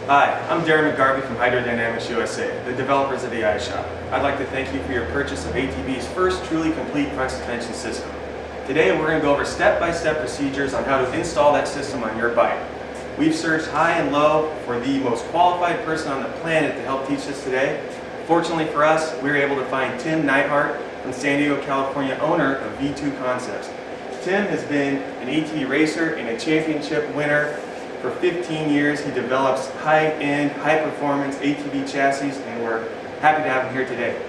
Hi, I'm Darren McGarvey from Hydrodynamics USA, the developers of the iShock. I'd like to thank you for your purchase of ATV's first truly complete front suspension system. Today we're going to go over step-by-step procedures on how to install that system on your bike. We've searched high and low for the most qualified person on the planet to help teach us today. Fortunately for us, we were able to find Tim Neidhart from San Diego, California, owner of V2 Concepts. Tim has been an ATV racer and a championship winner. For 15 years, he develops high-end, high-performance ATV chassis, and we're happy to have him here today.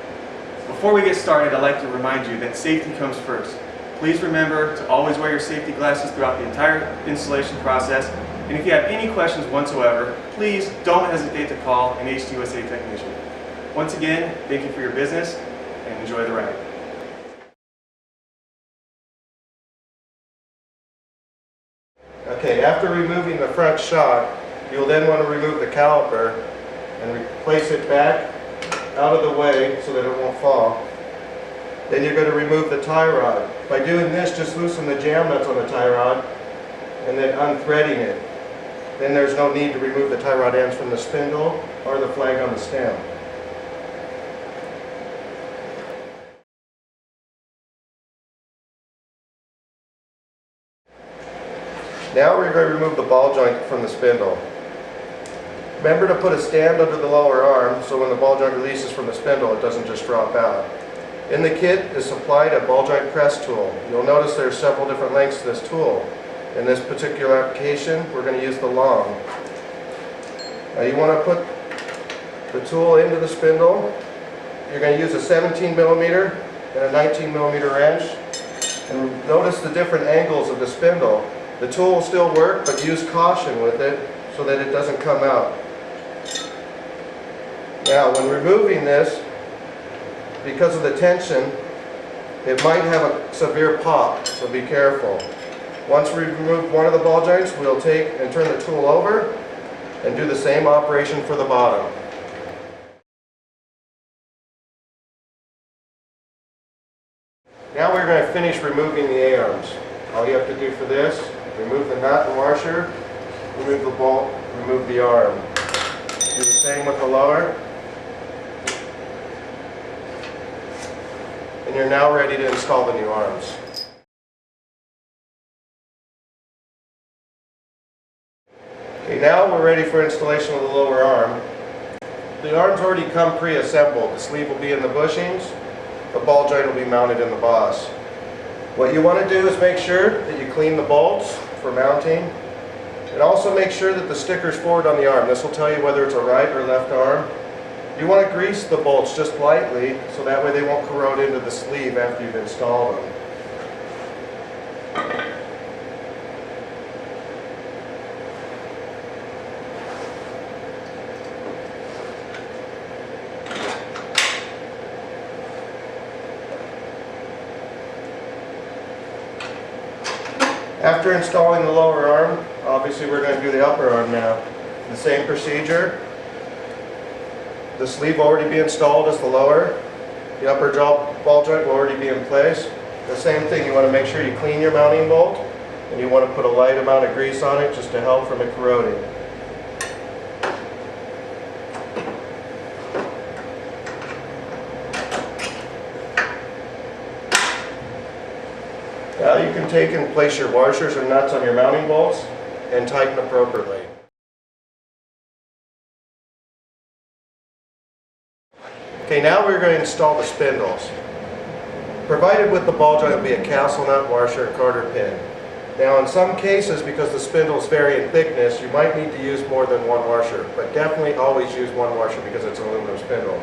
Before we get started, I'd like to remind you that safety comes first. Please remember to always wear your safety glasses throughout the entire installation process, and if you have any questions whatsoever, please don't hesitate to call an HDUSA technician. Once again, thank you for your business, and enjoy the ride. Okay, after removing the front shock, you'll then want to remove the caliper and place it back out of the way so that it won't fall. Then you're going to remove the tie rod. By doing this, just loosen the jam nuts on the tie rod and then unthreading it. Then there's no need to remove the tie rod ends from the spindle or the flag on the stem. Now we're going to remove the ball joint from the spindle. Remember to put a stand under the lower arm so when the ball joint releases from the spindle it doesn't just drop out. In the kit is supplied a ball joint press tool. You'll notice there's several different lengths to this tool. In this particular application we're going to use the long. Now you want to put the tool into the spindle. You're going to use a 17 millimeter and a 19 millimeter wrench. And notice the different angles of the spindle. The tool will still work, but use caution with it so that it doesn't come out. Now, when removing this, because of the tension, it might have a severe pop, so be careful. Once we remove one of the ball joints, we'll take and turn the tool over and do the same operation for the bottom. Now we're going to finish removing the A-arms. All you have to do for this, remove the nut and washer, remove the bolt, remove the arm. Do the same with the lower. And you're now ready to install the new arms. Okay, now we're ready for installation of the lower arm. The arms already come pre-assembled. The sleeve will be in the bushings, the ball joint will be mounted in the boss. What you want to do is make sure that you clean the bolts for mounting, and also make sure that the sticker's forward on the arm. This will tell you whether it's a right or left arm. You want to grease the bolts just lightly so that way they won't corrode into the sleeve after you've installed them. After installing the lower arm, obviously we're going to do the upper arm now. The same procedure. The sleeve will already be installed as the lower. The upper ball joint will already be in place. The same thing, you want to make sure you clean your mounting bolt, and you want to put a light amount of grease on it just to help from it corroding. Now you can take and place your washers or nuts on your mounting bolts and tighten appropriately. Okay, now we're going to install the spindles. Provided with the ball joint will be a castle nut, washer, and quarter pin. Now in some cases, because the spindles vary in thickness, you might need to use more than one washer, but definitely always use one washer because it's an aluminum spindle.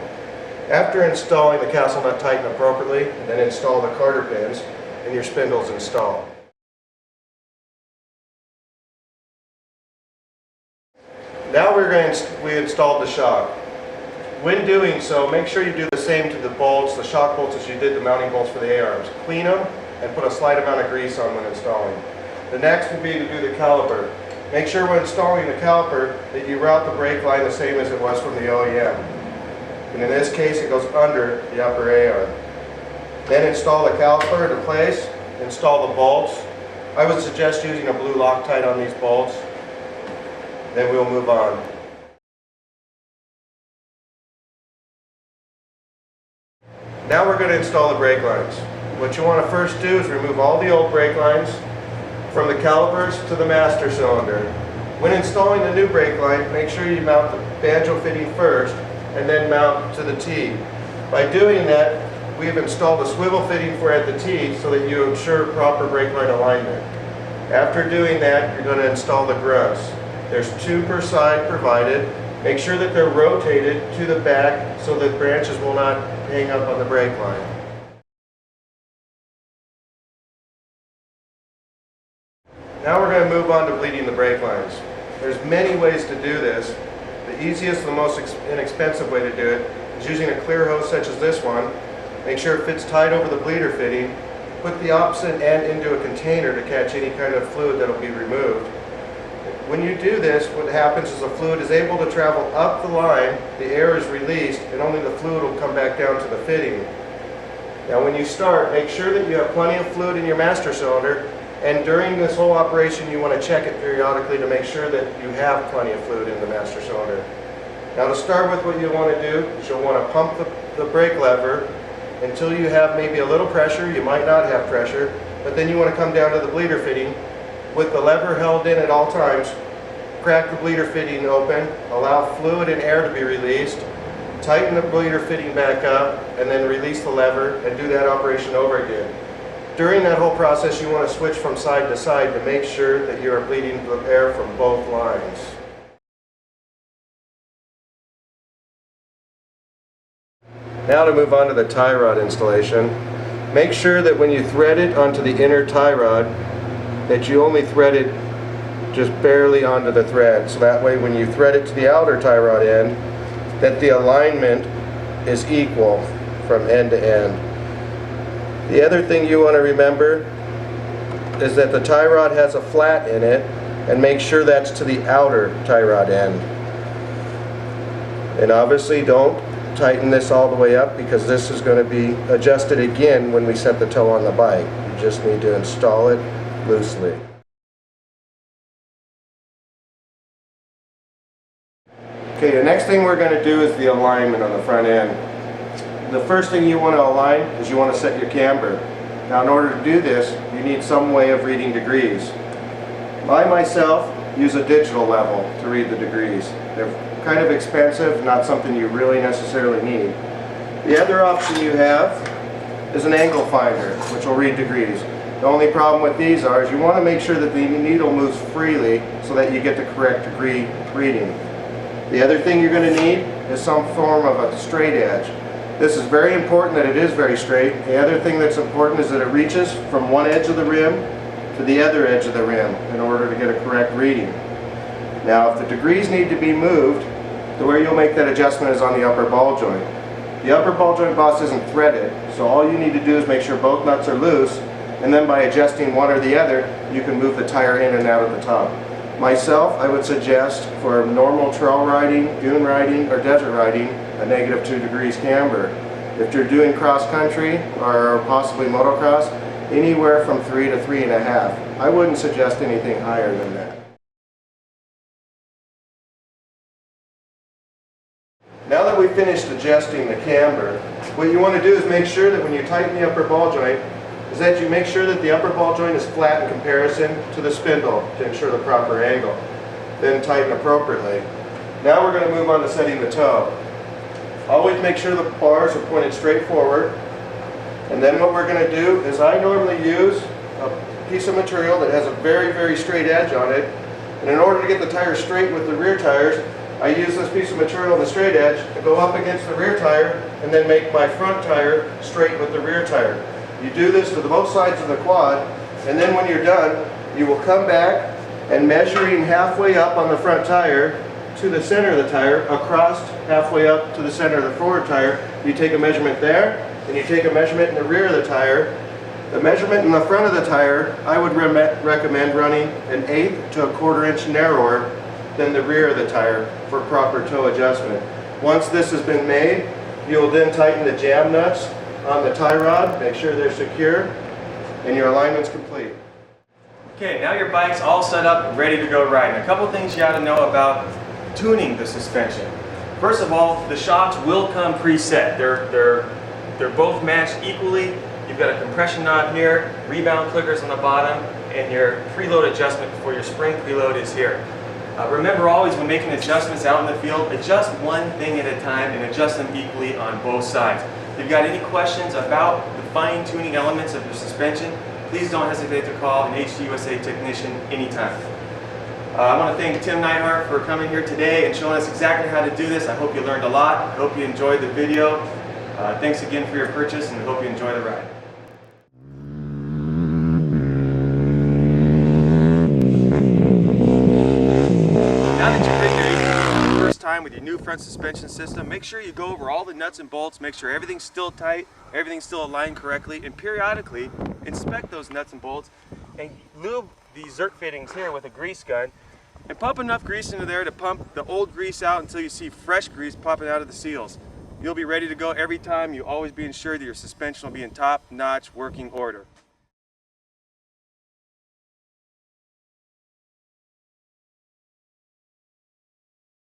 After installing the castle nut, tighten appropriately, and then install the quarter pins, and your spindles installed. Now we installed the shock. When doing so, make sure you do the same to the bolts, the shock bolts, as you did the mounting bolts for the A-arms. Clean them and put a slight amount of grease on when installing. The next will be to do the caliper. Make sure when installing the caliper that you route the brake line the same as it was from the OEM. And in this case it goes under the upper A-arm. Then install the caliper into place, install the bolts. I would suggest using a blue Loctite on these bolts. Then we'll move on. Now we're going to install the brake lines. What you want to first do is remove all the old brake lines from the calipers to the master cylinder. When installing the new brake line, make sure you mount the banjo fitting first and then mount to the T. By doing that, we have installed a swivel fitting for at the T so that you ensure proper brake line alignment. After doing that, you're going to install the grunts. There's 2 per side provided. Make sure that they're rotated to the back so that branches will not hang up on the brake line. Now we're going to move on to bleeding the brake lines. There's many ways to do this. The easiest and the most inexpensive way to do it is using a clear hose such as this one. Make sure it fits tight over the bleeder fitting. Put the opposite end into a container to catch any kind of fluid that will be removed. When you do this, what happens is the fluid is able to travel up the line, the air is released, and only the fluid will come back down to the fitting. Now when you start, make sure that you have plenty of fluid in your master cylinder, and during this whole operation you want to check it periodically to make sure that you have plenty of fluid in the master cylinder. Now to start with, what you want to do is you'll want to pump the brake lever until you have maybe a little pressure. You might not have pressure, but then you want to come down to the bleeder fitting with the lever held in at all times. Crack the bleeder fitting open, allow fluid and air to be released, tighten the bleeder fitting back up, and then release the lever and do that operation over again. During that whole process, you want to switch from side to side to make sure that you are bleeding the air from both lines. Now to move on to the tie rod installation. Make sure that when you thread it onto the inner tie rod, that you only thread it just barely onto the thread. So that way when you thread it to the outer tie rod end, that the alignment is equal from end to end. The other thing you want to remember is that the tie rod has a flat in it, and make sure that's to the outer tie rod end. And obviously don't tighten this all the way up, because this is going to be adjusted again when we set the toe on the bike. You just need to install it loosely. Okay, the next thing we're going to do is the alignment on the front end. The first thing you want to align is you want to set your camber. Now in order to do this, you need some way of reading degrees. I myself use a digital level to read the degrees. They're kind of expensive, not something you really necessarily need. The other option you have is an angle finder, which will read degrees. The only problem with these is you want to make sure that the needle moves freely so that you get the correct degree reading. The other thing you're going to need is some form of a straight edge. This is very important that it is very straight. The other thing that's important is that it reaches from one edge of the rim to the other edge of the rim in order to get a correct reading. Now if the degrees need to be moved, the way you'll make that adjustment is on the upper ball joint. The upper ball joint boss isn't threaded, so all you need to do is make sure both nuts are loose, and then by adjusting one or the other, you can move the tire in and out of the top. Myself, I would suggest for normal trail riding, dune riding, or desert riding, a -2 degrees camber. If you're doing cross country or possibly motocross, anywhere from 3 to 3.5. I wouldn't suggest anything higher than that. Now that we've finished adjusting the camber, what you want to do is make sure that when you tighten the upper ball joint, is that you make sure that the upper ball joint is flat in comparison to the spindle to ensure the proper angle. Then tighten appropriately. Now we're going to move on to setting the toe. Always make sure the bars are pointed straight forward. And then what we're going to do is I normally use a piece of material that has a very, very straight edge on it. And in order to get the tire straight with the rear tires, I use this piece of material, the straight edge, to go up against the rear tire and then make my front tire straight with the rear tire. You do this to both sides of the quad, and then when you're done, you will come back and measuring halfway up on the front tire to the center of the tire, across halfway up to the center of the forward tire, you take a measurement there, and you take a measurement in the rear of the tire. The measurement in the front of the tire, I would recommend running 1/8 to 1/4 inch narrower than the rear of the tire for proper toe adjustment. Once this has been made, you will then tighten the jam nuts on the tie rod, make sure they're secure, and your alignment's complete. Okay, now your bike's all set up and ready to go riding. A couple things you got to know about tuning the suspension. First of all, the shocks will come preset. They're They're both matched equally. You've got a compression knob here, rebound clickers on the bottom, and your preload adjustment for your spring preload is here. Remember always when making adjustments out in the field, adjust one thing at a time and adjust them equally on both sides. If you've got any questions about the fine-tuning elements of your suspension, please don't hesitate to call an HDUSA technician anytime. I want to thank Tim Neidhart for coming here today and showing us exactly how to do this. I hope you learned a lot. I hope you enjoyed the video. Thanks again for your purchase, and I hope you enjoy the ride. Now that you've ridden your ATV for the first time with your new front suspension system, make sure you go over all the nuts and bolts, make sure everything's still tight, everything's still aligned correctly, and periodically inspect those nuts and bolts and lube these zerk fittings here with a grease gun and pump enough grease into there to pump the old grease out until you see fresh grease popping out of the seals. You'll be ready to go every time. You'll always be ensured that your suspension will be in top-notch working order.